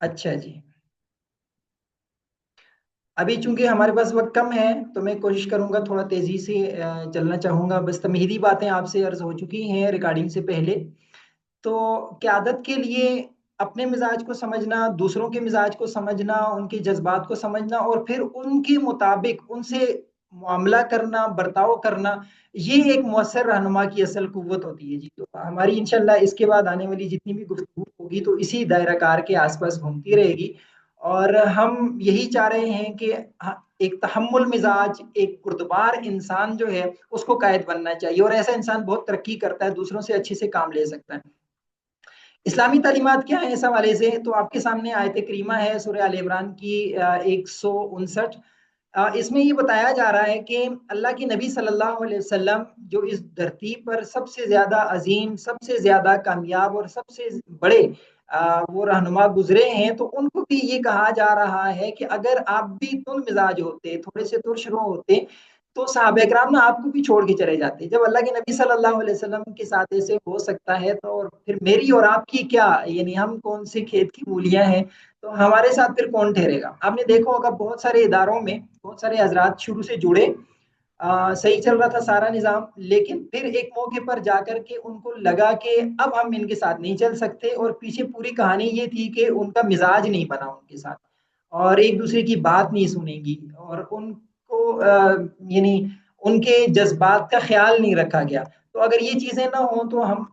اچھا جی، ابھی چونکہ ہمارے پاس وقت کم ہے تو میں کوشش کروں گا تھوڑا تیزی سے چلنا چاہوں گا، بس تمہیدی باتیں آپ سے عرض ہو چکی ہیں ریکارڈنگ سے پہلے. تو قیادت کے لیے اپنے مزاج کو سمجھنا، دوسروں کے مزاج کو سمجھنا، ان کے جذبات کو سمجھنا اور پھر ان کے مطابق ان سے معاملہ کرنا، برتاؤ کرنا، یہ ایک مؤثر رہنما کی اصل قوت ہوتی ہے جی. تو ہماری انشاءاللہ اس کے بعد آنے والی جتنی بھی گفتگو ہوگی تو اسی دائرہ کار کے آس پاس گھومتی رہے گی. اور ہم یہی چاہ رہے ہیں کہ ایک تحمل مزاج، ایک کردبار انسان جو ہے اس کو قائد بننا چاہیے، اور ایسا انسان بہت ترقی کرتا ہے، دوسروں سے اچھے سے کام لے سکتا ہے. اسلامی تعلیمات کیا ہیں اس حوالے سے؟ تو آپ کے سامنے آیت کریمہ ہے سورہ آل عمران کی 159. اس میں یہ بتایا جا رہا ہے کہ اللہ کے نبی صلی اللہ علیہ وسلم جو اس دھرتی پر سب سے زیادہ عظیم، سب سے زیادہ کامیاب اور سب سے بڑے وہ رہنما گزرے ہیں، تو ان کو بھی یہ کہا جا رہا ہے کہ اگر آپ بھی تند مزاج ہوتے، تھوڑے سے ترش رو ہوتے، تو صحابہ کرام نا آپ کو بھی چھوڑ کے چلے جاتے. جب اللہ کے نبی صلی اللہ علیہ وسلم کے ساتھ ایسے ہو سکتا ہے تو اور پھر میری اور آپ کی کیا، یعنی ہم کون سے کھیت کی مولیاں ہیں، تو ہمارے ساتھ پھر کون ٹھہرے گا؟ آپ نے دیکھا ہوگا بہت سارے اداروں میں بہت سارے حضرات شروع سے جڑے، صحیح چل رہا تھا سارا نظام، لیکن پھر ایک موقع پر جا کر کے ان کو لگا کہ اب ہم ان کے ساتھ نہیں چل سکتے، اور پیچھے پوری کہانی یہ تھی کہ ان کا مزاج نہیں بنا ان کے ساتھ، اور ایک دوسرے کی بات نہیں سنیں گی، اور ان کو یعنی ان کے جذبات کا خیال نہیں رکھا گیا. تو اگر یہ چیزیں نہ ہوں تو ہم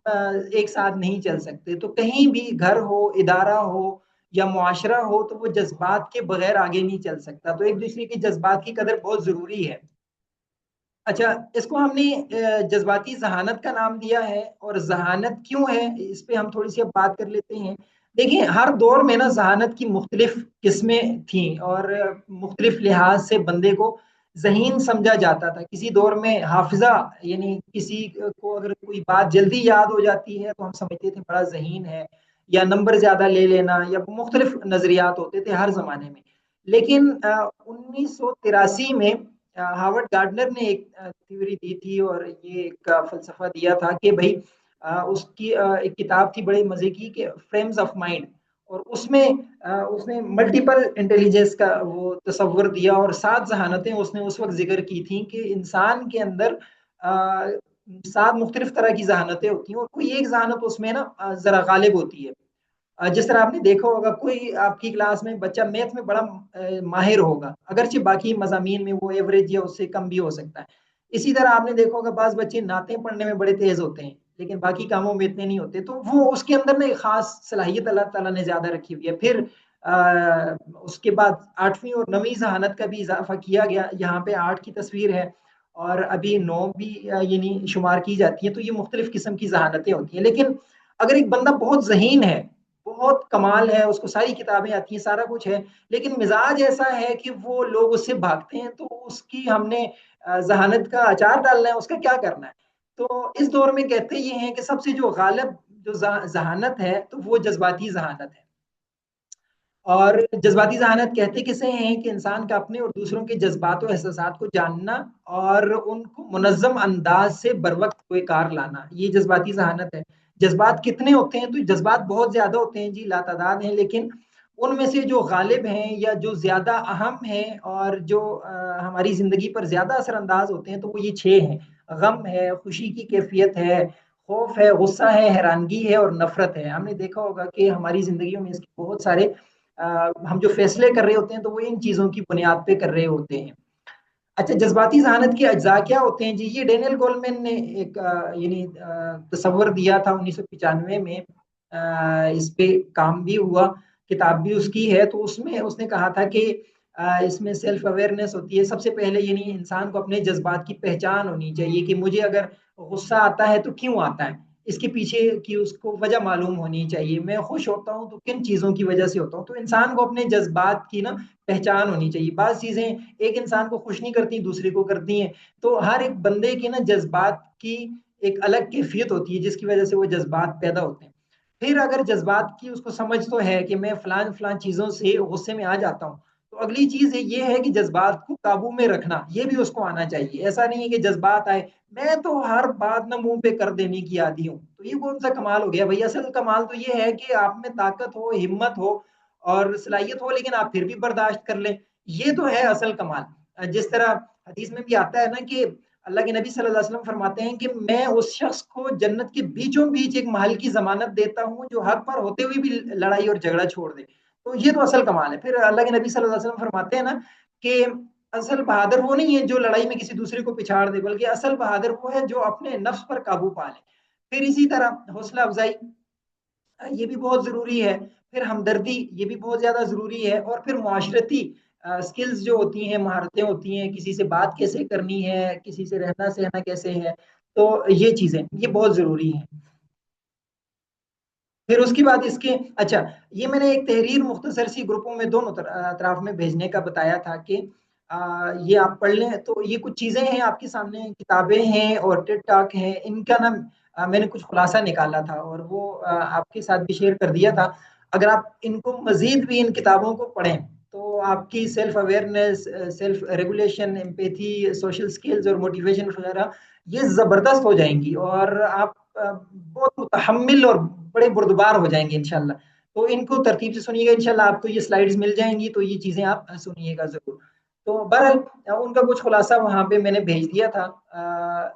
ایک ساتھ نہیں چل سکتے. تو کہیں بھی گھر ہو، ادارہ ہو یا معاشرہ ہو، تو وہ جذبات کے بغیر آگے نہیں چل سکتا. تو ایک دوسرے کے جذبات کی قدر بہت ضروری ہے. اچھا، اس کو ہم نے جذباتی ذہانت کا نام دیا ہے، اور ذہانت کیوں ہے اس پہ ہم تھوڑی سی اب بات کر لیتے ہیں. دیکھیں، ہر دور میں نا ذہانت کی مختلف قسمیں تھیں، اور مختلف لحاظ سے بندے کو ذہین سمجھا جاتا تھا. کسی دور میں حافظہ، یعنی کسی کو اگر کوئی بات جلدی یاد ہو جاتی ہے تو ہم سمجھتے تھے بڑا ذہین ہے، یا نمبر زیادہ لے لینا، یا مختلف نظریات ہوتے تھے ہر زمانے میں. لیکن 1983 میں ہاورڈ گارڈنر نے ایک تھیوری دی تھی، اور یہ ایک فلسفہ دیا تھا کہ بھائی اس کی ایک کتاب تھی بڑے مزے کی کہ فریمز آف مائنڈ، اور اس میں اس نے ملٹیپل انٹیلیجنس کا وہ تصور دیا، اور 7 ذہانتیں اس نے اس وقت ذکر کی تھیں کہ انسان کے اندر 7 مختلف طرح کی ذہانتیں ہوتی ہیں، اور کوئی ایک ذہانت اس میں نا ذرا غالب ہوتی ہے. جس طرح آپ نے دیکھا ہوگا کوئی آپ کی کلاس میں بچہ میتھ میں بڑا ماہر ہوگا، اگرچہ باقی مضامین میں وہ ایوریج یا اس سے کم بھی ہو سکتا ہے. اسی طرح آپ نے دیکھا ہوگا بعض بچے نعتیں پڑھنے میں بڑے تیز ہوتے ہیں لیکن باقی کاموں میں اتنے نہیں ہوتے. تو وہ اس کے اندر نا ایک خاص صلاحیت اللہ تعالیٰ نے زیادہ رکھی ہوئی ہے. پھر اس کے بعد 8ویں اور 9ویں ذہانت کا بھی اضافہ کیا گیا. یہاں پہ 8 کی تصویر ہے اور ابھی 9 بھی یعنی شمار کی جاتی ہے. تو یہ مختلف قسم کی ذہانتیں ہوتی ہیں. لیکن اگر ایک بندہ بہت ذہین ہے، بہت کمال ہے، اس کو ساری کتابیں آتی ہیں، سارا کچھ ہے، لیکن مزاج ایسا ہے کہ وہ لوگ اس سے بھاگتے ہیں، تو اس کی ہم نے ذہانت کا اچار ڈالنا ہے، اس کا کیا کرنا ہے؟ تو اس دور میں کہتے یہ ہیں کہ سب سے جو غالب جو ذہانت ہے تو وہ جذباتی ذہانت ہے. اور جذباتی ذہانت کہتے کسے ہیں کہ انسان کا اپنے اور دوسروں کے جذبات و احساسات کو جاننا اور ان کو منظم انداز سے بر وقت کوئی کار لانا، یہ جذباتی ذہانت ہے. جذبات کتنے ہوتے ہیں؟ تو جذبات بہت زیادہ ہوتے ہیں جی، لا تعداد ہیں، لیکن ان میں سے جو غالب ہیں یا جو زیادہ اہم ہیں اور جو ہماری زندگی پر زیادہ اثر انداز ہوتے ہیں تو وہ یہ 6 ہیں. غم ہے، خوشی کی کیفیت ہے، خوف ہے، غصہ ہے، حیرانگی ہے اور نفرت ہے. ہم نے دیکھا ہوگا کہ ہماری زندگیوں میں اس کے بہت سارے ہم جو فیصلے کر رہے ہوتے ہیں تو وہ ان چیزوں کی بنیاد پہ کر رہے ہوتے ہیں. اچھا، جذباتی ذہانت کے اجزاء کیا ہوتے ہیں جی؟ یہ ڈینیل گولمین نے ایک یعنی تصور دیا تھا 1995 میں. اس پہ کام بھی ہوا، کتاب بھی اس کی ہے. تو اس میں اس نے کہا تھا کہ اس میں سیلف اویئرنیس ہوتی ہے. سب سے پہلے یعنی انسان کو اپنے جذبات کی پہچان ہونی چاہیے کہ مجھے اگر غصہ آتا ہے تو کیوں آتا ہے، اس کے پیچھے کی اس کو وجہ معلوم ہونی چاہیے. میں خوش ہوتا ہوں تو کن چیزوں کی وجہ سے ہوتا ہوں. تو انسان کو اپنے جذبات کی نا پہچان ہونی چاہیے. بعض چیزیں ایک انسان کو خوش نہیں کرتی، دوسرے کو کرتی ہیں. تو ہر ایک بندے کے نا جذبات کی ایک الگ کیفیت ہوتی ہے جس کی وجہ سے وہ جذبات پیدا ہوتے ہیں. پھر اگر جذبات کی اس کو سمجھ تو ہے کہ میں فلان فلان چیزوں سے غصے میں آ جاتا ہوں، تو اگلی چیز یہ ہے کہ جذبات کو قابو میں رکھنا، یہ بھی اس کو آنا چاہیے. ایسا نہیں ہے کہ جذبات آئے میں تو ہر بات نہ منہ پہ کر دینے کی عادی ہوں، تو یہ کون سا کمال ہو گیا بھائی؟ اصل کمال تو یہ ہے کہ آپ میں طاقت ہو، ہمت ہو، اور صلاحیت ہو لیکن آپ پھر بھی برداشت کر لیں، یہ تو ہے اصل کمال۔ جس طرح حدیث میں بھی آتا ہے نا کہ اللہ کے نبی صلی اللہ علیہ وسلم فرماتے ہیں کہ میں اس شخص کو جنت کے بیچوں بیچ ایک محل کی ضمانت دیتا ہوں جو حق پر ہوتے ہوئے بھی لڑائی اور جھگڑا چھوڑ دے۔ تو یہ تو اصل کمال ہے۔ پھر اللہ کے نبی صلی اللہ علیہ وسلم فرماتے ہیں نا کہ اصل بہادر وہ نہیں ہے جو لڑائی میں کسی دوسرے کو پچھاڑ دے، بلکہ اصل بہادر وہ ہے جو اپنے نفس پر قابو پا لے۔ پھر اسی طرح حوصلہ افزائی یہ بھی بہت ضروری ہے، پھر ہمدردی یہ بھی بہت زیادہ ضروری ہے، اور پھر معاشرتی سکلز جو ہوتی ہیں، مہارتیں ہوتی ہیں، کسی سے بات کیسے کرنی ہے، کسی سے رہنا سہنا کیسے ہے، تو یہ چیزیں یہ بہت ضروری ہیں۔ پھر اس کے بعد اس کے اچھا، یہ میں نے ایک تحریر مختصر سی گروپوں میں دونوں اطراف میں بھیجنے کا بتایا تھا کہ یہ آپ پڑھ لیں، تو یہ کچھ چیزیں ہیں آپ کے سامنے، کتابیں ہیں اور ٹیڈ ٹاک ہیں، ان کا نا میں نے کچھ خلاصہ نکالا تھا اور وہ آپ کے ساتھ بھی شیئر کر دیا تھا۔ اگر آپ ان کو مزید بھی ان کتابوں کو پڑھیں تو آپ کی self awareness, self regulation, empathy, social skills اور موٹیویشن وغیرہ یہ زبردست ہو جائیں گی، اور آپ بہت متحمل اور بڑے بردبار ہو جائیں گے انشاءاللہ۔ تو ان کو ترتیب سے سنیے گا، انشاءاللہ آپ کو یہ سلائیڈز مل جائیں گی، تو یہ چیزیں آپ سنیے گا ضرور۔ تو بہرحال ان کا کچھ خلاصہ وہاں پہ میں نے بھیج دیا تھا،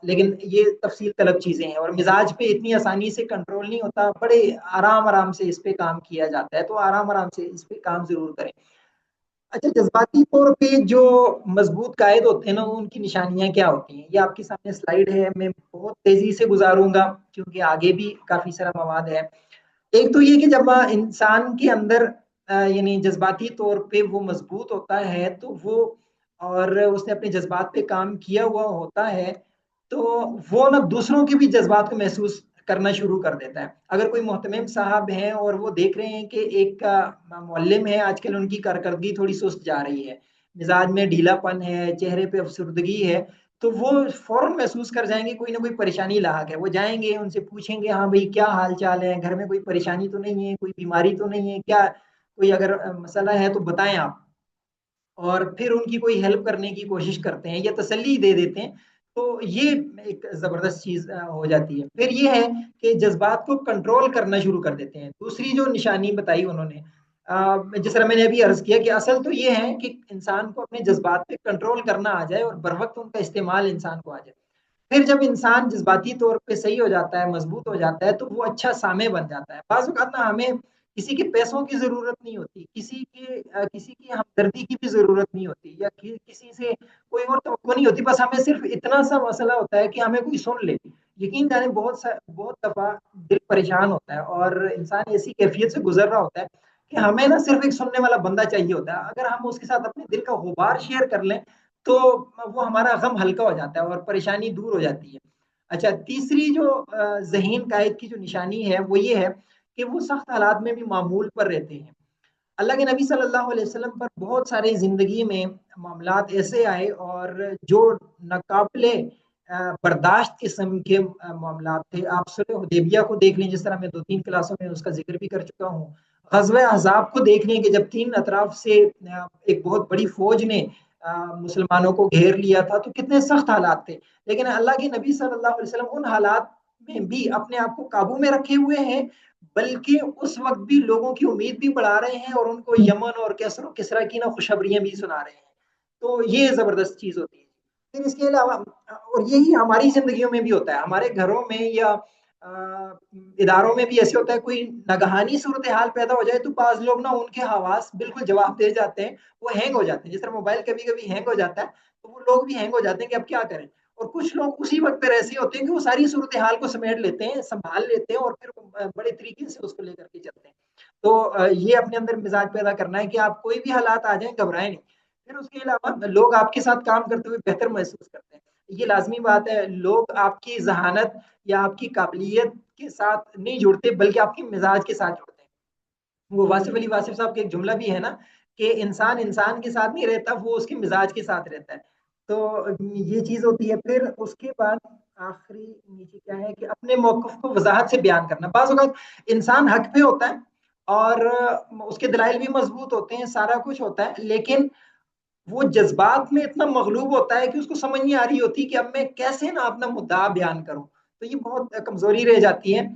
لیکن یہ تفصیل طلب چیزیں ہیں اور مزاج پہ اتنی آسانی سے کنٹرول نہیں ہوتا، بڑے آرام آرام سے اس پہ کام کیا جاتا ہے، تو آرام آرام سے اس پہ کام ضرور کریں۔ اچھا، جذباتی طور پہ جو مضبوط قائد ہوتے ہیں نا، ان کی نشانیاں کیا ہوتی ہیں، یہ آپ کے سامنے سلائیڈ ہے، میں بہت تیزی سے گزاروں گا کیونکہ آگے بھی کافی سارا مواد ہے۔ ایک تو یہ کہ جب انسان کے اندر یعنی جذباتی طور پہ وہ مضبوط ہوتا ہے تو وہ، اور اس نے اپنے جذبات پہ کام کیا ہوا ہوتا ہے، تو وہ نا دوسروں کے بھی جذبات کو محسوس کرنا شروع کر دیتا ہے۔ اگر کوئی محتمم صاحب ہیں اور وہ دیکھ رہے ہیں کہ ایک معلم ہے، آج کل ان کی کارکردگی تھوڑی سست جا رہی ہے، مزاج میں ڈھیلا پن ہے، چہرے پہ افسردگی ہے، تو وہ فوراً محسوس کر جائیں گے کوئی نہ کوئی پریشانی لاحق ہے۔ وہ جائیں گے، ان سے پوچھیں گے ہاں بھائی کیا حال چال ہے، گھر میں کوئی پریشانی تو نہیں ہے، کوئی بیماری تو نہیں ہے کیا، کوئی اگر مسئلہ ہے تو بتائیں آپ، اور پھر ان کی کوئی ہیلپ کرنے کی کوشش کرتے ہیں یا تسلی دے دیتے ہیں، تو یہ ایک زبردست چیز ہو جاتی ہے۔ پھر یہ ہے کہ جذبات کو کنٹرول کرنا شروع کر دیتے ہیں۔ دوسری جو نشانی بتائی انہوں نے، جس طرح میں نے ابھی عرض کیا کہ اصل تو یہ ہے کہ انسان کو اپنے جذبات پہ کنٹرول کرنا آ جائے اور بر وقت ان کا استعمال انسان کو آ جائے۔ پھر جب انسان جذباتی طور پہ صحیح ہو جاتا ہے، مضبوط ہو جاتا ہے، تو وہ اچھا سامع بن جاتا ہے۔ بعض اوقات نا ہمیں کسی کے پیسوں کی ضرورت نہیں ہوتی، کسی کی ہمدردی کی بھی ضرورت نہیں ہوتی، یا کسی سے کوئی اور توقع نہیں ہوتی، بس ہمیں صرف اتنا سا مسئلہ ہوتا ہے کہ ہمیں کوئی سن لے۔ یقین جانے بہت دفعہ دل پریشان ہوتا ہے اور انسان ایسی کیفیت سے گزر رہا ہوتا ہے کہ ہمیں نا صرف ایک سننے والا بندہ چاہیے ہوتا ہے۔ اگر ہم اس کے ساتھ اپنے دل کا غبار شیئر کر لیں تو وہ ہمارا غم ہلکا ہو جاتا ہے اور پریشانی دور ہو جاتی ہے۔ اچھا، تیسری جو ذہین قائد کی جو نشانی ہے وہ یہ ہے کہ وہ سخت حالات میں بھی معمول پر رہتے ہیں۔ اللہ کے نبی صلی اللہ علیہ وسلم پر بہت سارے زندگی میں معاملات ایسے آئے اور جو ناقابل برداشت قسم کے معاملات تھے۔ آپ صلح حدیبیہ کو دیکھ لیں، جس طرح میں 2-3 کلاسوں میں اس کا ذکر بھی کر چکا ہوں۔ غزوہ احزاب کو دیکھ لیں کہ جب تین اطراف سے ایک بہت بڑی فوج نے مسلمانوں کو گھیر لیا تھا تو کتنے سخت حالات تھے، لیکن اللہ کے نبی صلی اللہ علیہ وسلم ان حالات میں بھی اپنے آپ کو قابو میں رکھے ہوئے ہیں، بلکہ اس وقت بھی لوگوں کی امید بھی بڑھا رہے ہیں اور ان کو یمن اور کیسر و کسرا کی نا خوشخبریاں بھی سنا رہے ہیں۔ تو یہ زبردست چیز ہوتی ہے۔ پھر اس کے علاوہ، اور یہی ہماری زندگیوں میں بھی ہوتا ہے، ہمارے گھروں میں یا اداروں میں بھی ایسے ہوتا ہے، کوئی ناگہانی صورتحال پیدا ہو جائے تو بعض لوگ نا ان کے حواس بالکل جواب دے جاتے ہیں، وہ ہینگ ہو جاتے ہیں، جس طرح موبائل کبھی کبھی ہینگ ہو جاتا ہے تو وہ لوگ بھی ہینگ ہو جاتے ہیں کہ اب کیا کریں۔ اور کچھ لوگ اسی وقت پہ ایسے ہوتے ہیں کہ وہ ساری صورتحال کو سمیٹ لیتے ہیں، سنبھال لیتے ہیں اور پھر بڑے طریقے سے اس کو لے کر کے چلتے ہیں۔ تو یہ اپنے اندر مزاج پیدا کرنا ہے کہ آپ کوئی بھی حالات آ جائیں گھبرائیں نہیں۔ پھر اس کے علاوہ لوگ آپ کے ساتھ کام کرتے ہوئے بہتر محسوس کرتے ہیں، یہ لازمی بات ہے۔ لوگ آپ کی ذہانت یا آپ کی قابلیت کے ساتھ نہیں جڑتے بلکہ آپ کے مزاج کے ساتھ جڑتے ہیں۔ وہ واصف علی واصف صاحب کا ایک جملہ بھی ہے نا کہ انسان انسان کے ساتھ نہیں رہتا، وہ اس کے مزاج کے ساتھ رہتا ہے۔ تو یہ چیز ہوتی ہے۔ پھر اس کے بعد آخری نیچے کیا ہے کہ اپنے موقف کو وضاحت سے بیان کرنا۔ بعض اوقات انسان حق پہ ہوتا ہے اور اس کے دلائل بھی مضبوط ہوتے ہیں، سارا کچھ ہوتا ہے، لیکن وہ جذبات میں اتنا مغلوب ہوتا ہے کہ اس کو سمجھ نہیں آ رہی ہوتی کہ اب میں کیسے نا اپنا مدعا بیان کروں، تو یہ بہت کمزوری رہ جاتی ہے۔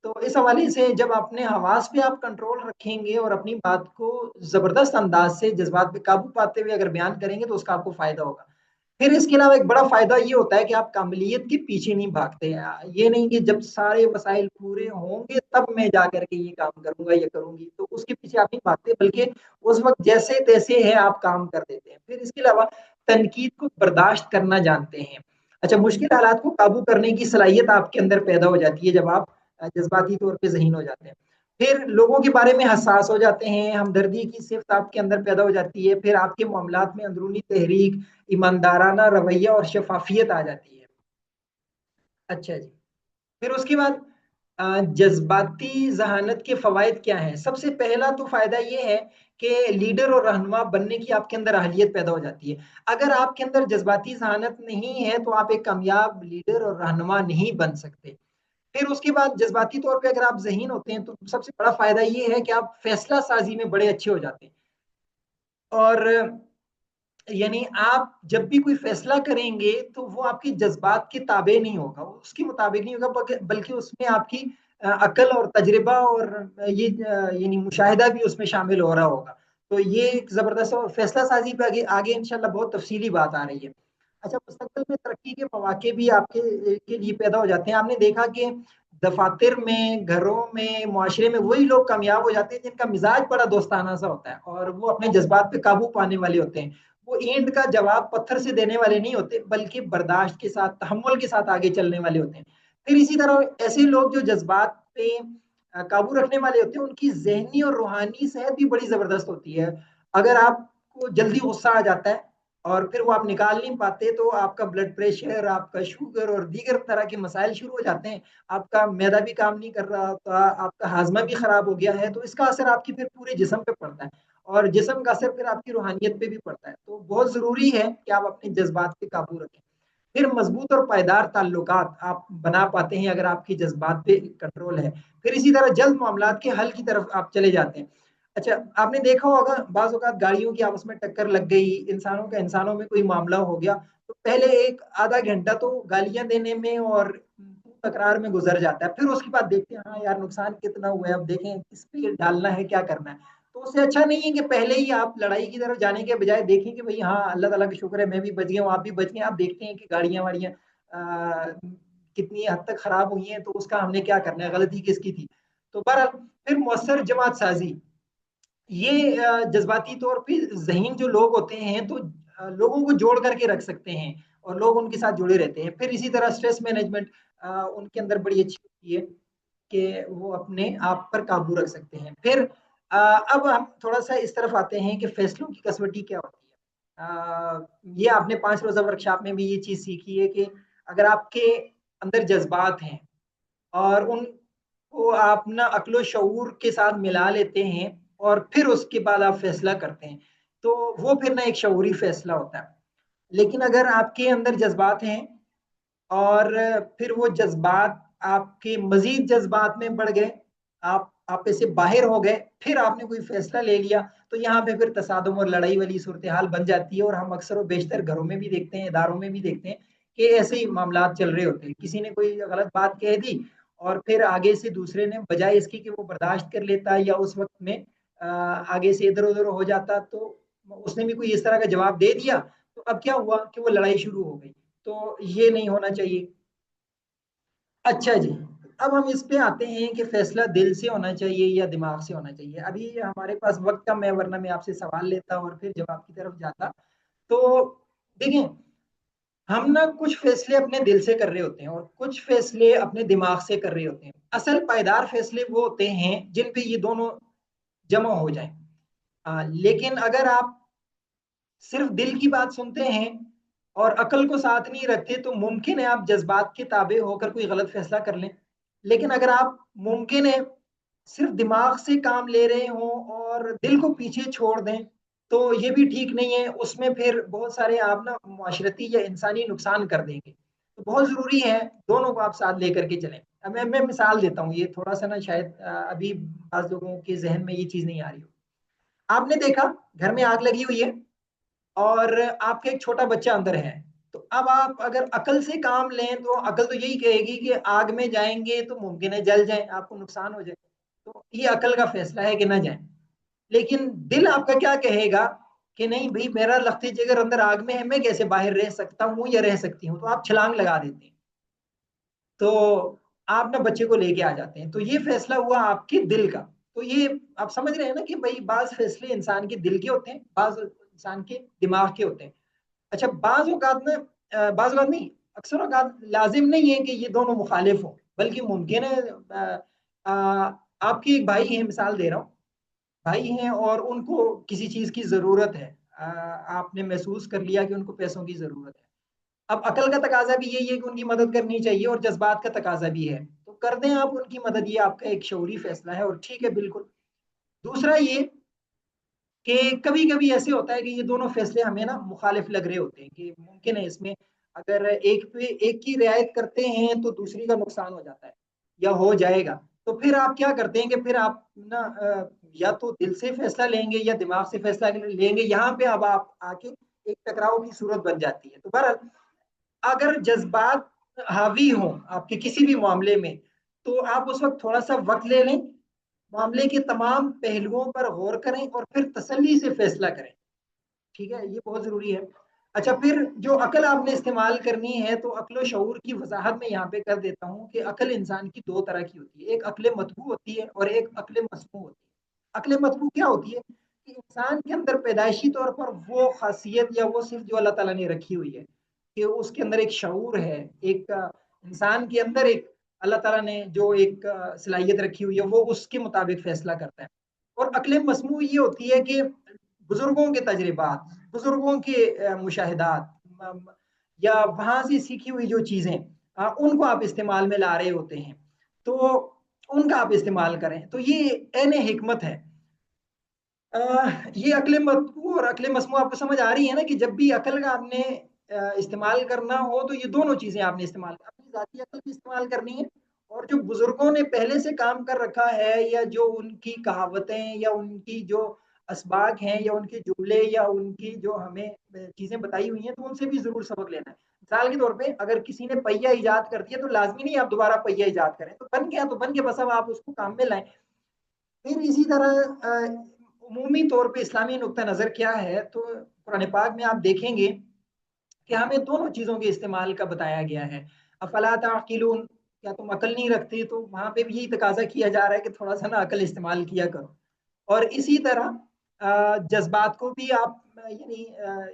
تو اس حوالے سے جب اپنے حواس پہ آپ کنٹرول رکھیں گے اور اپنی بات کو زبردست انداز سے جذبات پہ قابو پاتے ہوئے اگر بیان کریں گے تو اس کا آپ کو فائدہ ہوگا. پھر اس کے علاوہ ایک بڑا فائدہ یہ ہوتا ہے کہ آپ کاملیت کے پیچھے نہیں بھاگتے. یہ نہیں کہ جب سارے وسائل پورے ہوں گے تب میں جا کر کے یہ کام کروں گا یا کروں گی، تو اس کے پیچھے آپ نہیں بھاگتے، بلکہ اس وقت جیسے تیسے ہے آپ کام کر دیتے ہیں. پھر اس کے علاوہ تنقید کو برداشت کرنا جانتے ہیں. اچھا، مشکل حالات کو قابو کرنے کی صلاحیت آپ کے اندر پیدا ہو جاتی ہے جب آپ جذباتی طور پہ ذہین ہو جاتے ہیں. پھر لوگوں کے بارے میں حساس ہو جاتے ہیں، ہمدردی کی صفت آپ کے اندر پیدا ہو جاتی ہے. پھر آپ کے معاملات میں اندرونی تحریک، ایماندارانہ رویہ اور شفافیت آ جاتی ہے. اچھا جی، پھر اس کے بعد جذباتی ذہانت کے فوائد کیا ہیں؟ سب سے پہلا تو فائدہ یہ ہے کہ لیڈر اور رہنما بننے کی آپ کے اندر اہلیت پیدا ہو جاتی ہے. اگر آپ کے اندر جذباتی ذہانت نہیں ہے تو آپ ایک کامیاب لیڈر اور رہنما نہیں بن سکتے. پھر اس کے بعد جذباتی طور پہ اگر آپ ذہین ہوتے ہیں تو سب سے بڑا فائدہ یہ ہے کہ آپ فیصلہ سازی میں بڑے اچھے ہو جاتے ہیں. اور یعنی آپ جب بھی کوئی فیصلہ کریں گے تو وہ آپ کی جذبات کے تابع نہیں ہوگا، اس کے مطابق نہیں ہوگا، بلکہ اس میں آپ کی عقل اور تجربہ اور یہ یعنی مشاہدہ بھی اس میں شامل ہو رہا ہوگا. تو یہ ایک زبردست فیصلہ سازی پہ آگے آگے انشاءاللہ بہت تفصیلی بات آ رہی ہے. اچھا، مستقبل میں ترقی کے مواقع بھی آپ کے لیے پیدا ہو جاتے ہیں. آپ نے دیکھا کہ دفاتر میں، گھروں میں، معاشرے میں وہی لوگ کامیاب ہو جاتے ہیں جن کا مزاج بڑا دوستانہ سا ہوتا ہے اور وہ اپنے جذبات پہ قابو پانے والے ہوتے ہیں. وہ اینٹ کا جواب پتھر سے دینے والے نہیں ہوتے، بلکہ برداشت کے ساتھ، تحمل کے ساتھ آگے چلنے والے ہوتے ہیں. پھر اسی طرح ایسے لوگ جو جذبات پہ قابو رکھنے والے ہوتے ہیں ان کی ذہنی اور روحانی صحت بھی بڑی زبردست ہوتی ہے. اگر آپ کو جلدی غصہ آ جاتا ہے اور پھر وہ آپ نکال نہیں پاتے تو آپ کا بلڈ پریشر، آپ کا شوگر اور دیگر طرح کے مسائل شروع ہو جاتے ہیں. آپ کا معدہ بھی کام نہیں کر رہا ہوتا، آپ کا ہاضمہ بھی خراب ہو گیا ہے، تو اس کا اثر آپ کی پھر پورے جسم پہ پڑتا ہے اور جسم کا اثر پھر آپ کی روحانیت پہ بھی پڑتا ہے. تو بہت ضروری ہے کہ آپ اپنے جذبات پہ قابو رکھیں. پھر مضبوط اور پائیدار تعلقات آپ بنا پاتے ہیں اگر آپ کی جذبات پہ کنٹرول ہے. پھر اسی طرح جلد معاملات کے حل کی طرف آپ چلے جاتے ہیں. اچھا، آپ نے دیکھا ہوگا بعض اوقات گاڑیوں کی آپس میں ٹکر لگ گئی، انسانوں کا انسانوں میں کوئی معاملہ ہو گیا تو پہلے ایک آدھا گھنٹہ تو گالیاں دینے میں اور تکرار میں گزر جاتا ہے. پھر اس کے بعد دیکھتے ہیں ہاں یار نقصان کتنا ہوا ہے، اب دیکھیں کس پہ ڈالنا ہے، کیا کرنا ہے. تو اس سے اچھا نہیں ہے کہ پہلے ہی آپ لڑائی کی طرف جانے کے بجائے دیکھیں کہ بھئی ہاں اللہ تعالیٰ کا شکر ہے میں بھی بچ گیا ہوں، آپ بھی بچ گئے. آپ دیکھتے ہیں کہ گاڑیاں واڑیاں کتنی حد تک خراب ہوئی ہیں، تو اس کا ہم نے کیا کرنا ہے، غلطی کس کی تھی. تو بہرحال پھر مؤثر جماعت سازی، یہ جذباتی طور پہ ذہین جو لوگ ہوتے ہیں تو لوگوں کو جوڑ کر کے رکھ سکتے ہیں اور لوگ ان کے ساتھ جڑے رہتے ہیں. پھر اسی طرح اسٹریس مینجمنٹ ان کے اندر بڑی اچھی ہوتی ہے کہ وہ اپنے آپ پر قابو رکھ سکتے ہیں. پھر اب ہم تھوڑا سا اس طرف آتے ہیں کہ فیصلوں کی کسوٹی کیا ہوتی ہے. یہ آپ نے 5 روزہ ورکشاپ میں بھی یہ چیز سیکھی ہے کہ اگر آپ کے اندر جذبات ہیں اور ان کو آپ نا عقل و شعور کے ساتھ ملا لیتے ہیں اور پھر اس کے بعد آپ فیصلہ کرتے ہیں تو وہ پھر نہ ایک شعوری فیصلہ ہوتا ہے. لیکن اگر آپ کے اندر جذبات ہیں اور پھر وہ جذبات آپ کے مزید جذبات میں بڑھ گئے، آپ سے باہر ہو گئے، پھر آپ نے کوئی فیصلہ لے لیا تو یہاں پہ پھر تصادم اور لڑائی والی صورتحال بن جاتی ہے. اور ہم اکثر و بیشتر گھروں میں بھی دیکھتے ہیں، اداروں میں بھی دیکھتے ہیں کہ ایسے ہی معاملات چل رہے ہوتے ہیں. کسی نے کوئی غلط بات کہہ دی اور پھر آگے سے دوسرے نے بجائے اس کی کہ وہ برداشت کر لیتا یا اس وقت میں آگے سے ادھر ادھر ہو جاتا تو اس نے بھی کوئی اس طرح کا جواب دے دیا تو اب کیا ہوا کہ وہ لڑائی شروع ہو گئی. تو یہ نہیں ہونا چاہیے. اچھا جی، اب ہم اس پہ آتے ہیں کہ فیصلہ دل سے ہونا چاہیے یا دماغ سے ہونا چاہیے. ابھی ہمارے پاس وقت کم ہے ورنہ میں آپ سے سوال لیتا اور پھر جواب کی طرف جاتا. تو دیکھیں، ہم نا کچھ فیصلے اپنے دل سے کر رہے ہوتے ہیں اور کچھ فیصلے اپنے دماغ سے کر رہے ہوتے ہیں. اصل پائیدار فیصلے وہ ہوتے ہیں جن پہ یہ دونوں جمع ہو جائیں. لیکن اگر آپ صرف دل کی بات سنتے ہیں اور عقل کو ساتھ نہیں رکھتے تو ممکن ہے آپ جذبات کے تابع ہو کر کوئی غلط فیصلہ کر لیں. لیکن اگر آپ ممکن ہے صرف دماغ سے کام لے رہے ہوں اور دل کو پیچھے چھوڑ دیں تو یہ بھی ٹھیک نہیں ہے. اس میں پھر بہت سارے آپ نا معاشرتی یا انسانی نقصان کر دیں گے. تو بہت ضروری ہے دونوں کو آپ ساتھ لے کر کے چلیں. اب میں مثال دیتا ہوں، یہ تھوڑا سا نا شاید ابھی بعض لوگوں کے ذہن میں یہ چیز نہیں آ رہی ہو. آپ نے دیکھا گھر میں آگ لگی ہوئی ہے اور آپ کا ایک چھوٹا بچہ اندر ہے تو اب آپ اگر عقل سے کام لیں تو عقل تو یہی کہے گی کہ آگ میں جائیں گے تو ممکن ہے جل جائیں، آپ کو نقصان ہو جائے، تو یہ عقل کا فیصلہ ہے کہ نہ جائیں۔ لیکن دل آپ کا کیا کہے گا کہ نہیں بھائی میرا لخت جگر اندر آگ میں ہے، میں کیسے باہر رہ سکتا ہوں یا رہ سکتی ہوں، تو آپ چھلانگ لگا دیتے ہیں، تو آپ نہ بچے کو لے کے آ جاتے ہیں۔ تو یہ فیصلہ ہوا آپ کے دل کا۔ تو یہ آپ سمجھ رہے ہیں نا کہ بھائی بعض فیصلے انسان کے دل کے ہوتے ہیں، بعض انسان کے دماغ کے ہوتے ہیں۔ اچھا بعض اوقات میں بعض اوقات نہیں، اکثر اوقات لازم نہیں ہے کہ یہ دونوں مخالف ہوں، بلکہ ممکن ہے آپ کے ایک بھائی ہیں، مثال دے رہا ہوں، بھائی ہیں اور ان کو کسی چیز کی ضرورت ہے، آپ نے محسوس کر لیا کہ ان کو پیسوں کی ضرورت ہے۔ اب عقل کا تقاضا بھی یہی ہے کہ ان کی مدد کرنی چاہیے، اور جذبات کا تقاضا بھی ہے، تو کر دیں آپ ان کی مدد، یہ آپ کا ایک شعوری فیصلہ ہے اور ٹھیک ہے بالکل۔ دوسرا یہ کہ کبھی کبھی ایسے ہوتا ہے کہ یہ دونوں فیصلے ہمیں نا مخالف لگ رہے ہوتے ہیں، کہ ممکن ہے اس میں اگر ایک کی رعایت کرتے ہیں تو دوسری کا نقصان ہو جاتا ہے یا ہو جائے گا، تو پھر آپ کیا کرتے ہیں کہ پھر آپ نا یا تو دل سے فیصلہ لیں گے یا دماغ سے فیصلہ لیں گے، یہاں پہ اب آپ آ کے ایک ٹکراؤ کی صورت بن جاتی ہے۔ تو بہرحال اگر جذبات حاوی ہوں آپ کے کسی بھی معاملے میں، تو آپ اس وقت تھوڑا سا وقت لے لیں، معاملے کے تمام پہلوؤں پر غور کریں اور پھر تسلی سے فیصلہ کریں، ٹھیک ہے، یہ بہت ضروری ہے۔ اچھا پھر جو عقل آپ نے استعمال کرنی ہے، تو عقل و شعور کی وضاحت میں یہاں پہ کر دیتا ہوں کہ عقل انسان کی دو طرح کی ہوتی ہے، ایک عقل مطبوع ہوتی ہے اور ایک عقل مسموع ہوتی ہے۔ عقل مطبوع کیا ہوتی ہے کہ انسان کے اندر پیدائشی طور پر وہ خاصیت یا وہ صرف جو اللہ تعالیٰ نے رکھی ہوئی ہے، کہ اس کے اندر ایک شعور ہے، ایک انسان کے اندر ایک اللہ تعالیٰ نے جو ایک صلاحیت رکھی ہوئی ہے، وہ اس کے مطابق فیصلہ کرتا ہے۔ اور عقل مسموع یہ ہوتی ہے کہ بزرگوں کے تجربات، بزرگوں کے مشاہدات یا وہاں سے سیکھی ہوئی جو چیزیں ان کو آپ استعمال میں لا رہے ہوتے ہیں، تو ان کا آپ استعمال کریں، تو یہ عین حکمت ہے۔ یہ عقل مطبوع اور عقل مسموع آپ کو سمجھ آ رہی ہے نا، کہ جب بھی عقل کا آپ نے استعمال کرنا ہو تو یہ دونوں چیزیں آپ نے استعمال اپنی ذاتی عقل بھی استعمال کرنی ہے، اور جو بزرگوں نے پہلے سے کام کر رکھا ہے یا جو ان کی کہاوتیں یا ان کی جو اسباق ہیں یا ان کے جملے یا ان کی جو ہمیں چیزیں بتائی ہوئی ہیں، تو ان سے بھی ضرور سبق لینا ہے۔ مثال کے طور پہ اگر کسی نے پہیہ ایجاد کر دیا تو لازمی نہیں آپ دوبارہ پہیہ ایجاد کریں، تو بن گیا تو بن گیا، بس اب آپ اس کو کام میں لائیں۔ پھر اسی طرح عمومی طور پہ اسلامی نقطہ نظر کیا ہے، تو قرآن پاک میں آپ دیکھیں گے کہ ہمیں دونوں چیزوں کے استعمال کا بتایا گیا ہے۔ افلا تعقلون، کیا تم عقل نہیں رکھتے؟ تو وہاں پہ بھی یہی تقاضا کیا جا رہا ہے کہ تھوڑا سا نا عقل استعمال کیا کرو۔ اور اسی طرح جذبات کو بھی آپ یعنی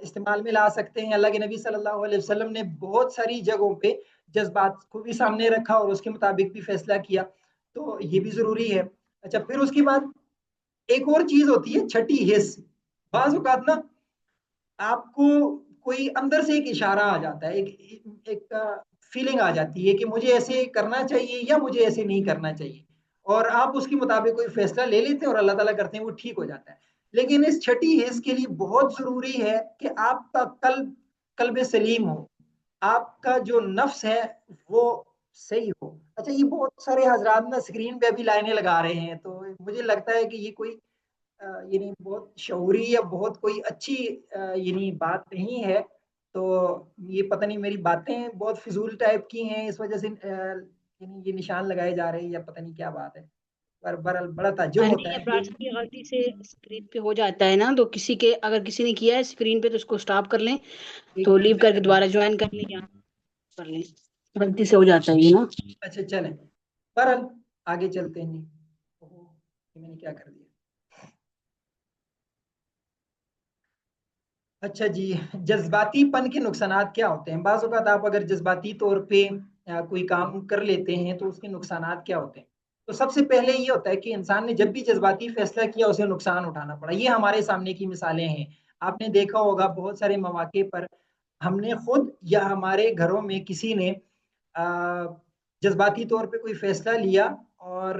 استعمال میں لا سکتے ہیں۔ اللہ کے نبی صلی اللہ علیہ وسلم نے بہت ساری جگہوں پہ جذبات کو بھی سامنے رکھا اور اس کے مطابق بھی فیصلہ کیا، تو یہ بھی ضروری ہے۔ اچھا پھر اس کے بعد ایک اور چیز ہوتی ہے چھٹی حص۔ بعض اوقات نا آپ کو کوئی اندر سے ایک اشارہ آ جاتا ہے، ایک فیلنگ آ جاتی ہے کہ مجھے ایسے کرنا چاہیے یا مجھے ایسے نہیں کرنا چاہیے، اور آپ اس کے مطابق کوئی فیصلہ لے لیتے ہیں اور اللہ تعالیٰ کرتے ہیں وہ ٹھیک ہو جاتا ہے۔ لیکن اس چھٹی حص کے لیے بہت ضروری ہے کہ آپ کا قلب سلیم ہو، آپ کا جو نفس ہے وہ صحیح ہو۔ اچھا یہ بہت سارے حضرات نا اسکرین پہ بھی لائنیں لگا رہے ہیں، تو مجھے لگتا ہے کہ یہ کوئی یعنی بہت شعوری یا بہت کوئی اچھی یعنی بات نہیں ہے، تو یہ پتہ نہیں میری باتیں بہت فضول ٹائپ کی ہیں اس وجہ سے یعنی یہ نشان لگائے جا رہے ہیں یا پتہ نہیں کیا بات ہے، پر بہرحال بڑا تعجب ہوتا نہیں، ہے ابرار صاحب یہ غلطی سے اسکرین پہ ہو جاتا ہے نا، تو اگر کسی نے کیا ہے اسکرین پہ تو اس کو سٹاپ کر لیں، تو لیو کر کے دوبارہ جوائن کر لیں یا کر لیں، غلطی سے ہو جاتا ہے یہ نا۔ اچھا چلیں بہرحال آگے چلتے ہیں جی۔ میں نے کیا کر دیا؟ اچھا جی، جذباتی پن کے نقصانات کیا ہوتے ہیں؟ بعض اوقات آپ اگر جذباتی طور پہ کوئی کام کر لیتے ہیں تو اس کے نقصانات کیا ہوتے ہیں؟ تو سب سے پہلے یہ ہوتا ہے کہ انسان نے جب بھی جذباتی فیصلہ کیا اسے نقصان اٹھانا پڑا۔ یہ ہمارے سامنے کی مثالیں ہیں، آپ نے دیکھا ہوگا بہت سارے مواقع پر ہم نے خود یا ہمارے گھروں میں کسی نے جذباتی طور پہ کوئی فیصلہ لیا اور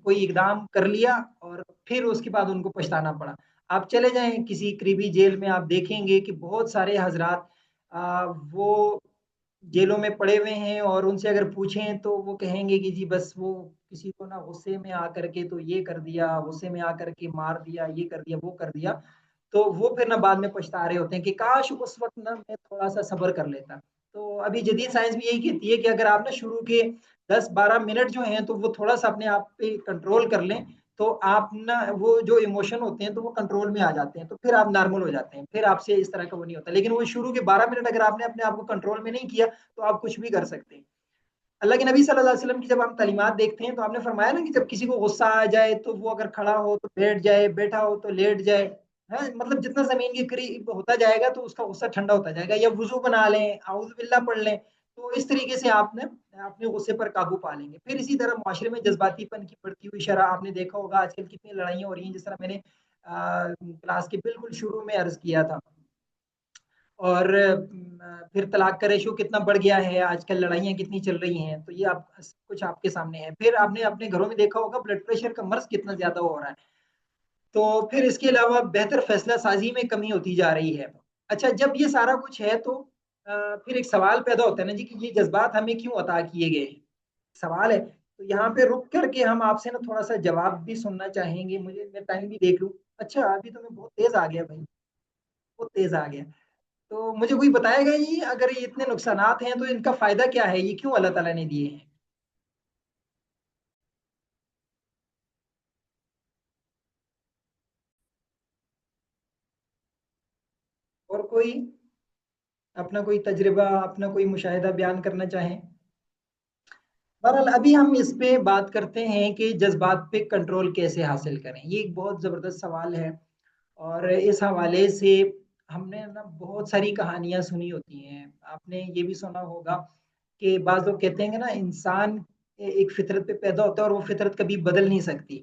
کوئی اقدام کر لیا اور پھر اس کے بعد ان کو پچھتانا پڑا۔ آپ چلے جائیں کسی قریبی جیل میں، آپ دیکھیں گے کہ بہت سارے حضرات وہ جیلوں میں پڑے ہوئے ہیں، اور ان سے اگر پوچھیں تو وہ کہیں گے کہ جی بس وہ کسی کو نا غصے میں آ کر کے تو یہ کر دیا، غصے میں آ کر کے مار دیا، یہ کر دیا وہ کر دیا۔ تو وہ پھر نہ بعد میں پچھتا رہے ہوتے ہیں کہ کاش اس وقت نہ میں تھوڑا سا صبر کر لیتا. تو ابھی جدید سائنس بھی یہی کہتی ہے کہ اگر آپ نا شروع کے 10-12 منٹ جو ہیں تو وہ تھوڑا سا اپنے آپ پہ کنٹرول کر لیں تو آپ نا وہ جو ایموشن ہوتے ہیں تو وہ کنٹرول میں آ جاتے ہیں, تو پھر آپ نارمل ہو جاتے ہیں, پھر آپ سے اس طرح کا وہ نہیں ہوتا. لیکن وہ شروع کے 12 منٹ اگر آپ نے اپنے آپ کو کنٹرول میں نہیں کیا تو آپ کچھ بھی کر سکتے ہیں. اللہ کے نبی صلی اللہ علیہ وسلم کی جب ہم تعلیمات دیکھتے ہیں تو آپ نے فرمایا نا کہ جب کسی کو غصہ آ جائے تو وہ اگر کھڑا ہو تو بیٹھ جائے, بیٹھا ہو تو لیٹ جائے, مطلب جتنا زمین کے قریب ہوتا جائے گا تو اس کا غصہ ٹھنڈا ہوتا جائے گا, یا وضو بنا لیں, اعوذ باللہ پڑھ لیں, تو اس طریقے سے آپ نے اپنے غصے پر قابو پا لیں گے. پھر اسی طرح معاشرے میں جذباتی پن کی بڑھتی ہوئی شرح آپ نے دیکھا ہوگا, آج کل کتنی لڑائیاں ہو رہی ہیں, جس طرح میں نے کلاس کے بالکل شروع میں عرض کیا تھا. اور پھر طلاق کا ریشو کتنا بڑھ گیا ہے آج کل, لڑائیاں کتنی چل رہی ہیں, تو یہ آپ کچھ آپ کے سامنے ہے. پھر آپ نے اپنے گھروں میں دیکھا ہوگا بلڈ پریشر کا مرض کتنا زیادہ ہو رہا ہے. تو پھر اس کے علاوہ بہتر فیصلہ سازی میں کمی ہوتی جا رہی ہے. اچھا, جب یہ سارا کچھ ہے تو پھر ایک سوال پیدا ہوتا ہے نا جی کہ یہ جذبات ہمیں کیوں عطا کیے گئے, سوال ہے. تو یہاں پہ رک کر کے ہم آپ سے نا تھوڑا سا جواب بھی سننا چاہیں گے. مجھے میں ٹائم بھی دیکھ لوں. اچھا, ابھی تو میں بہت تیز آ گیا بھائی, بہت تیز آ گیا. تو مجھے کوئی بتائے گا یہ اگر یہ اتنے نقصانات ہیں تو ان کا فائدہ کیا ہے, یہ کیوں اللہ تعالیٰ نے دیے ہیں؟ اور کوئی اپنا کوئی تجربہ, اپنا کوئی مشاہدہ بیان کرنا چاہیں؟ بہرحال ابھی ہم اس پہ بات کرتے ہیں کہ جذبات پہ کنٹرول کیسے حاصل کریں. یہ ایک بہت زبردست سوال ہے, اور اس حوالے سے ہم نے نا بہت ساری کہانیاں سنی ہوتی ہیں. آپ نے یہ بھی سنا ہوگا کہ بعض لوگ کہتے ہیں کہ نا انسان ایک فطرت پہ پیدا ہوتا ہے اور وہ فطرت کبھی بدل نہیں سکتی,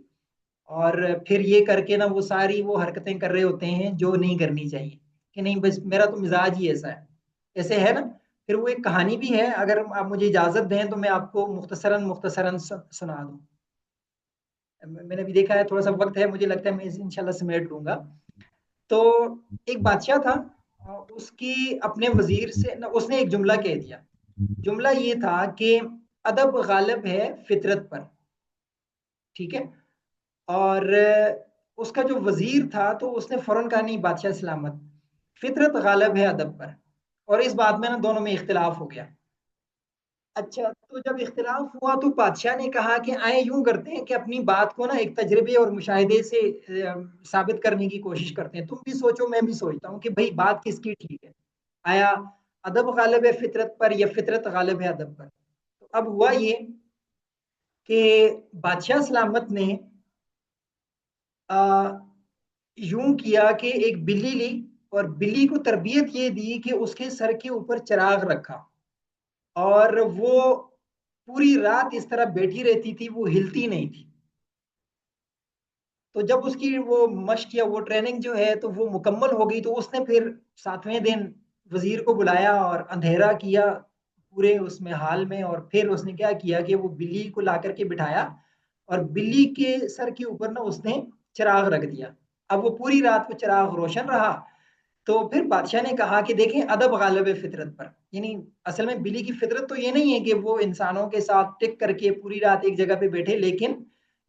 اور پھر یہ کر کے نا وہ ساری وہ حرکتیں کر رہے ہوتے ہیں جو نہیں کرنی چاہیے, کہ نہیں بس میرا تو مزاج ہی ایسا ہے. ایسے ہے نا. پھر وہ ایک کہانی بھی ہے, اگر آپ مجھے اجازت دیں تو میں آپ کو مختصراً سنا دوں. میں نے بھی دیکھا ہے تھوڑا سا وقت ہے, مجھے لگتا ہے میں انشاءاللہ سمیٹ لوں گا. تو ایک بادشاہ تھا, اس کی اپنے وزیر سے اس نے ایک جملہ کہہ دیا. جملہ یہ تھا کہ ادب غالب ہے فطرت پر, ٹھیک ہے. اور اس کا جو وزیر تھا تو اس نے فوراً کہا نہیں بادشاہ سلامت, فطرت غالب ہے ادب پر. اور اس بات میں نا دونوں میں اختلاف ہو گیا. اچھا, تو جب اختلاف ہوا تو بادشاہ نے کہا کہ آئے یوں کرتے ہیں کہ اپنی بات کو نا ایک تجربے اور مشاہدے سے ثابت کرنے کی کوشش کرتے ہیں. تم بھی سوچو, میں بھی سوچتا ہوں کہ بھئی بات کس کی ٹھیک ہے, آیا ادب غالب ہے فطرت پر یا فطرت غالب ہے ادب پر. تو اب ہوا یہ کہ بادشاہ سلامت نے یوں کیا کہ ایک بلی لی اور بلی کو تربیت یہ دی کہ اس کے سر کے اوپر چراغ رکھا, اور وہ پوری رات اس طرح بیٹھی رہتی تھی, وہ ہلتی نہیں تھی. تو جب اس کی وہ مشق یا وہ ٹریننگ جو ہے تو وہ مکمل ہو گئی, تو اس نے پھر 7ویں دن وزیر کو بلایا اور اندھیرا کیا پورے اس میں حال میں, اور پھر اس نے کیا کیا کہ وہ بلی کو لا کر کے بٹھایا اور بلی کے سر کے اوپر نا اس نے چراغ رکھ دیا. اب وہ پوری رات وہ چراغ روشن رہا. تو پھر بادشاہ نے کہا کہ دیکھیں ادب غالب ہے فطرت پر, یعنی اصل میں بلی کی فطرت تو یہ نہیں ہے کہ وہ انسانوں کے ساتھ ٹک کر کے پوری رات ایک جگہ پہ بیٹھے, لیکن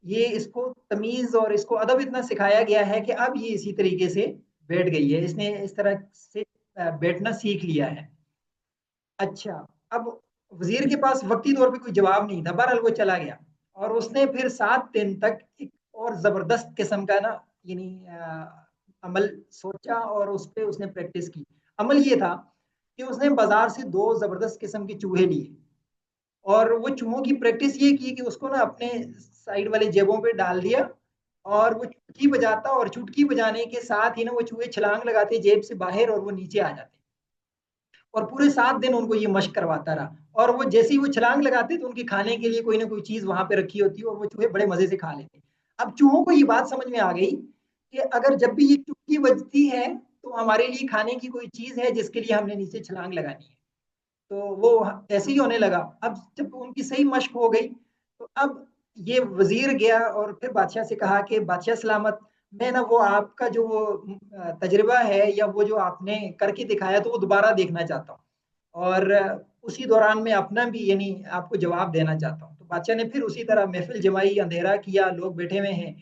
یہ اس کو تمیز اور اس کو ادب اتنا سکھایا گیا ہے کہ اب یہ اسی طریقے سے بیٹھ گئی ہے, اس نے اس طرح سے بیٹھنا سیکھ لیا ہے. اچھا, اب وزیر کے پاس وقتی طور پہ کوئی جواب نہیں تھا, بہرحال وہ چلا گیا. اور اس نے پھر 7 دن تک ایک اور زبردست قسم کا نا یعنی عمل سوچا اور اس پہ اس نے پریکٹس کی. عمل یہ تھا کہ اس نے بازار سے 2 زبردست قسم کے چوہے لیے, اور وہ چوہوں کی پریکٹس یہ کی کہ اس کو نا اپنے سائڈ والے جیبوں پہ ڈال دیا, اور وہ چٹکی بجاتا, اور چٹکی بجانے کے ساتھ ہی نا وہ چوہے چھلانگ لگاتے جیب سے باہر اور وہ نیچے آ جاتے, اور پورے 7 دن ان کو یہ مشق کرواتا رہا. اور وہ جیسے ہی وہ چھلانگ لگاتے تو ان کے کھانے کے لیے کوئی نہ کوئی چیز وہاں پہ رکھی ہوتی اور وہ چوہے بڑے مزے سے کھا لیتے. اب چوہوں کو یہ بات سمجھ میں آ گئی کہ اگر جب بھی یہ چٹکی بجتی ہے تو ہمارے لیے کھانے کی کوئی چیز ہے جس کے لیے ہم نے نیچے چھلانگ لگانی ہے. تو وہ ایسے ہی ہونے لگا. اب جب ان کی صحیح مشق ہو گئی تو اب یہ وزیر گیا اور پھر بادشاہ سے کہا کہ بادشاہ سلامت, میں نا وہ آپ کا جو وہ تجربہ ہے یا وہ جو آپ نے کر کے دکھایا تو وہ دوبارہ دیکھنا چاہتا ہوں, اور اسی دوران میں اپنا بھی یعنی آپ کو جواب دینا چاہتا ہوں. تو بادشاہ نے پھر اسی طرح محفل جمائی, اندھیرا کیا, لوگ بیٹھے ہوئے ہیں,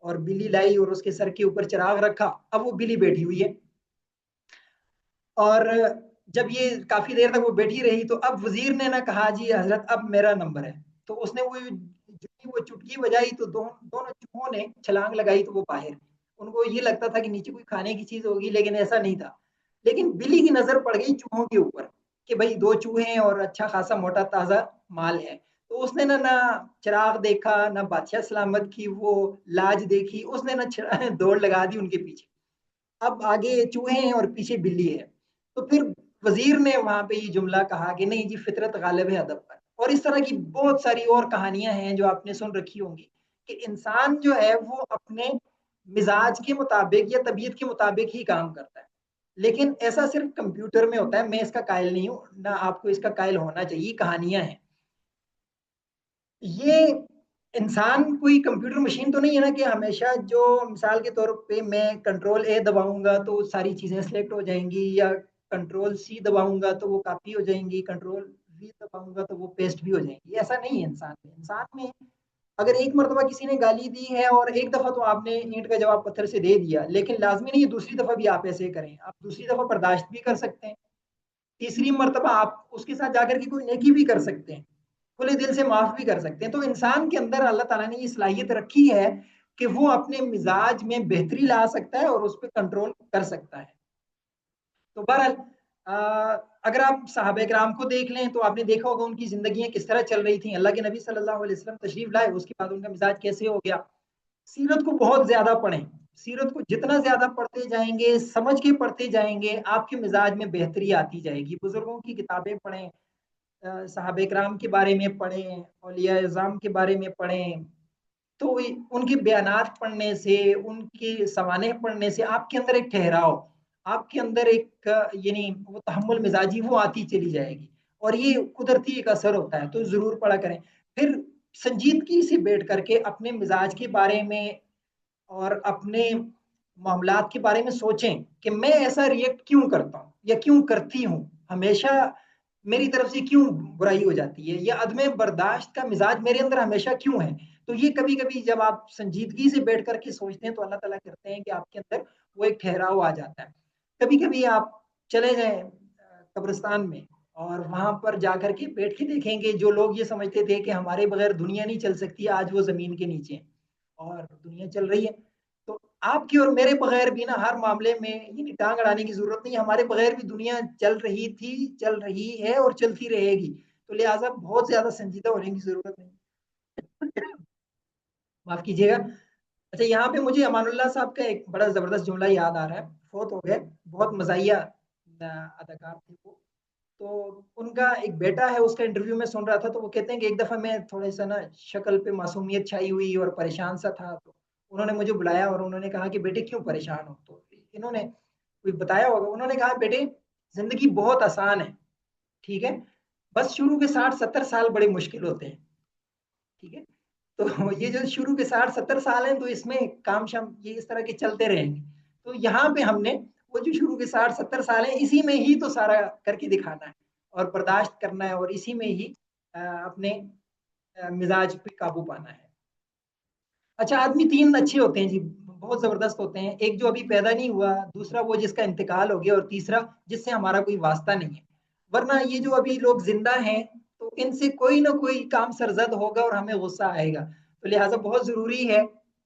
اور بلی لائی اور اس کے سر کے اوپر چراغ رکھا. اب وہ بلی بیٹھی ہوئی ہے اور جب یہ کافی دیر تک وہ بیٹھی رہی تو اب وزیر نے نہ کہا جی حضرت اب میرا نمبر ہے. تو اس نے وہ چٹکی بجائی تو دونوں چوہوں نے چھلانگ لگائی تو وہ باہر. ان کو یہ لگتا تھا کہ نیچے کوئی کھانے کی چیز ہوگی لیکن ایسا نہیں تھا. لیکن بلی کی نظر پڑ گئی چوہوں کے اوپر کہ بھائی 2 چوہے ہیں اور اچھا خاصا موٹا تازہ مال ہے. تو اس نے نہ چراغ دیکھا نہ بادشاہ سلامت کی وہ لاج دیکھی, اس نے نہ دوڑ لگا دی ان کے پیچھے. اب آگے چوہے ہیں اور پیچھے بلی ہے. تو پھر وزیر نے وہاں پہ یہ جملہ کہا کہ نہیں جی فطرت غالب ہے ادب پر. اور اس طرح کی بہت ساری اور کہانیاں ہیں جو آپ نے سن رکھی ہوں گی کہ انسان جو ہے وہ اپنے مزاج کے مطابق یا طبیعت کے مطابق ہی کام کرتا ہے. لیکن ایسا صرف کمپیوٹر میں ہوتا ہے, میں اس کا قائل نہیں ہوں, نہ آپ کو اس کا قائل ہونا چاہیے. کہانیاں ہیں یہ. انسان کوئی کمپیوٹر مشین تو نہیں ہے نا کہ ہمیشہ جو مثال کے طور پہ میں کنٹرول اے دباؤں گا تو ساری چیزیں سلیکٹ ہو جائیں گی, یا کنٹرول سی دباؤں گا تو وہ کاپی ہو جائیں گی, کنٹرول وی دباؤں گا تو وہ پیسٹ بھی ہو جائیں گی. ایسا نہیں ہے انسان میں اگر ایک مرتبہ کسی نے گالی دی ہے اور ایک دفعہ تو آپ نے اینٹ کا جواب پتھر سے دے دیا, لیکن لازمی نہیں دوسری دفعہ بھی آپ ایسے کریں. آپ دوسری دفعہ برداشت بھی کر سکتے ہیں, تیسری مرتبہ آپ اس کے ساتھ جا کر کے کوئی نیکی بھی کر سکتے ہیں, کھلے دل سے معاف بھی کر سکتے ہیں. تو انسان کے اندر اللہ تعالیٰ نے یہ صلاحیت رکھی ہے کہ وہ اپنے مزاج میں بہتری لا سکتا ہے اور اس پہ کنٹرول کر سکتا ہے. تو بہرحال اگر آپ صحابہ کرام کو دیکھ لیں تو آپ نے دیکھا ہوگا ان کی زندگیاں کس طرح چل رہی تھیں. اللہ کے نبی صلی اللہ علیہ وسلم تشریف لائے, اس کے بعد ان کا مزاج کیسے ہو گیا. سیرت کو بہت زیادہ پڑھیں, سیرت کو جتنا زیادہ پڑھتے جائیں گے, سمجھ کے پڑھتے جائیں گے, آپ کے مزاج میں بہتری آتی جائے گی. بزرگوں کی کتابیں پڑھیں, صحابہ کرام کے بارے میں پڑھیں, اولیاء اعظام کے بارے میں پڑھیں. تو ان کے بیانات پڑھنے سے, ان کے سوانح پڑھنے سے آپ کے اندر ایک ٹھہراؤ, آپ کے اندر ایک یعنی وہ تحمل مزاجی وہ آتی چلی جائے گی, اور یہ قدرتی ایک اثر ہوتا ہے. تو ضرور پڑھا کریں. پھر سنجیدگی سے بیٹھ کر کے اپنے مزاج کے بارے میں اور اپنے معاملات کے بارے میں سوچیں کہ میں ایسا ریئیکٹ کیوں کرتا ہوں یا کیوں کرتی ہوں, ہمیشہ میری طرف سے کیوں برائی ہو جاتی ہے, یا عدم برداشت کا مزاج میرے اندر ہمیشہ کیوں ہے. تو یہ کبھی کبھی جب آپ سنجیدگی سے بیٹھ کر کے سوچتے ہیں تو اللہ تعالیٰ کرتے ہیں کہ آپ کے اندر وہ ایک ٹھہراؤ آ جاتا ہے. کبھی کبھی آپ چلے جائیں قبرستان میں اور وہاں پر جا کر کے بیٹھ کے دیکھیں گے جو لوگ یہ سمجھتے تھے کہ ہمارے بغیر دنیا نہیں چل سکتی, آج وہ زمین کے نیچے اور دنیا چل رہی ہے. تو آپ کی اور میرے بغیر بھی نا ہر معاملے میں یعنی ٹانگ اڑانے کی ضرورت نہیں, ہمارے بغیر بھی دنیا چل رہی تھی, چل رہی ہے اور چلتی رہے گی. تو لہٰذا بہت زیادہ سنجیدہ ہونے کی ضرورت نہیں. معاف کیجیے گا. اچھا, یہاں پہ مجھے امان اللہ صاحب کا ایک بڑا زبردست جملہ یاد آ رہا ہے, فوت ہو گئے, بہت مزاحیہ اداکار تھے وہ. تو ان کا ایک بیٹا ہے, اس کا انٹرویو میں سن رہا تھا, تو وہ کہتے ہیں کہ ایک دفعہ میں تھوڑے سا نا شکل پہ معصومیت چھائی ہوئی اور پریشان سا تھا, تو انہوں نے مجھے بلایا اور انہوں نے کہا کہ بیٹے کیوں پریشان ہو. تو انہوں نے کوئی بتایا ہوگا, انہوں نے کہا بیٹے زندگی بہت آسان ہے, ٹھیک ہے, بس شروع کے 60-70 سال بڑے مشکل ہوتے ہیں, ٹھیک ہے. تو یہ جو شروع کے 60-70 سال ہیں تو اس میں کام شام یہ اس طرح کے چلتے رہیں گے. تو یہاں پہ ہم نے وہ جو شروع کے 60-70 سال ہیں اسی میں ہی تو سارا کر کے دکھانا ہے اور برداشت کرنا ہے, اور اسی میں ہی اپنے مزاج پہ قابو پانا ہے. اچھا, آدمی 3 اچھے ہوتے ہیں جی, بہت زبردست ہوتے ہیں. ایک جو ابھی پیدا نہیں ہوا, دوسرا وہ جس کا انتقال ہو گیا, اور تیسرا جس سے ہمارا کوئی واسطہ نہیں ہے. ورنہ یہ جو ابھی لوگ زندہ ہیں تو ان سے کوئی نہ کوئی کام سرزد ہوگا اور ہمیں غصہ آئے گا. تو لہٰذا بہت ضروری ہے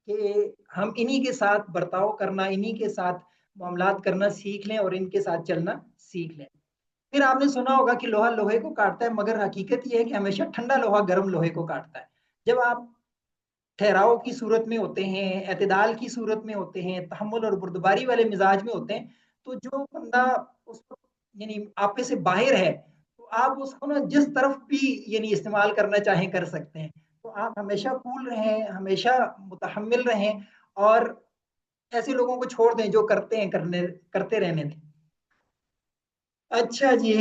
کہ ہم انہی کے ساتھ برتاؤ کرنا, انہی کے ساتھ معاملات کرنا سیکھ لیں اور ان کے ساتھ چلنا سیکھ لیں. پھر آپ نے سنا ہوگا کہ لوہا لوہے کو کاٹتا ہے, مگر حقیقت یہ ہے کہ ہمیشہ ٹھنڈا لوہا گرم لوہے کو کاٹتا ہے. جب آپ ٹھہراؤ کی صورت میں ہوتے ہیں, اعتدال کی صورت میں ہوتے ہیں, تحمل اور بردباری والے مزاج میں ہوتے ہیں, تو جو بندہ اس یعنی آپ سے باہر ہے تو آپ اس کو نا جس طرف بھی یعنی استعمال کرنا چاہیں کر سکتے ہیں. تو آپ ہمیشہ کول رہیں, ہمیشہ متحمل رہیں, اور ایسے لوگوں کو چھوڑ دیں جو کرتے ہیں کرتے رہنے دیں. اچھا جی,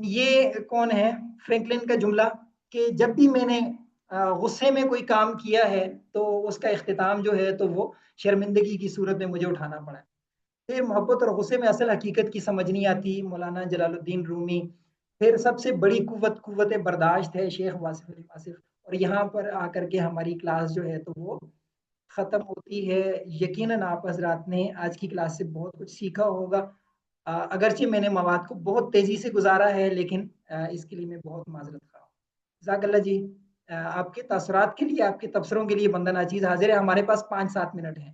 یہ کون ہے, فرینکلن کا جملہ کہ جب بھی میں نے غصے میں کوئی کام کیا ہے تو اس کا اختتام جو ہے تو وہ شرمندگی کی صورت میں مجھے اٹھانا پڑا ہے. پھر محبت اور غصے میں اصل حقیقت کی سمجھ نہیں آتی, مولانا جلال الدین رومی. پھر سب سے بڑی قوت برداشت ہے, شیخ واصف علی واصف. اور یہاں پر آ کر کے ہماری کلاس جو ہے تو وہ ختم ہوتی ہے۔ یقیناً آپ حضرات نے آج کی کلاس سے بہت کچھ سیکھا ہوگا، اگرچہ میں نے مواد کو بہت تیزی سے گزارا ہے، لیکن اس کے لیے میں بہت معذرت خواہ ہوں۔ جزاک اللہ جی۔ آپ کے تاثرات کے لیے، آپ کے تبصروں کے لیے بندہ ناچیز حاضر ہے۔ ہمارے پاس 5-7 منٹ ہیں۔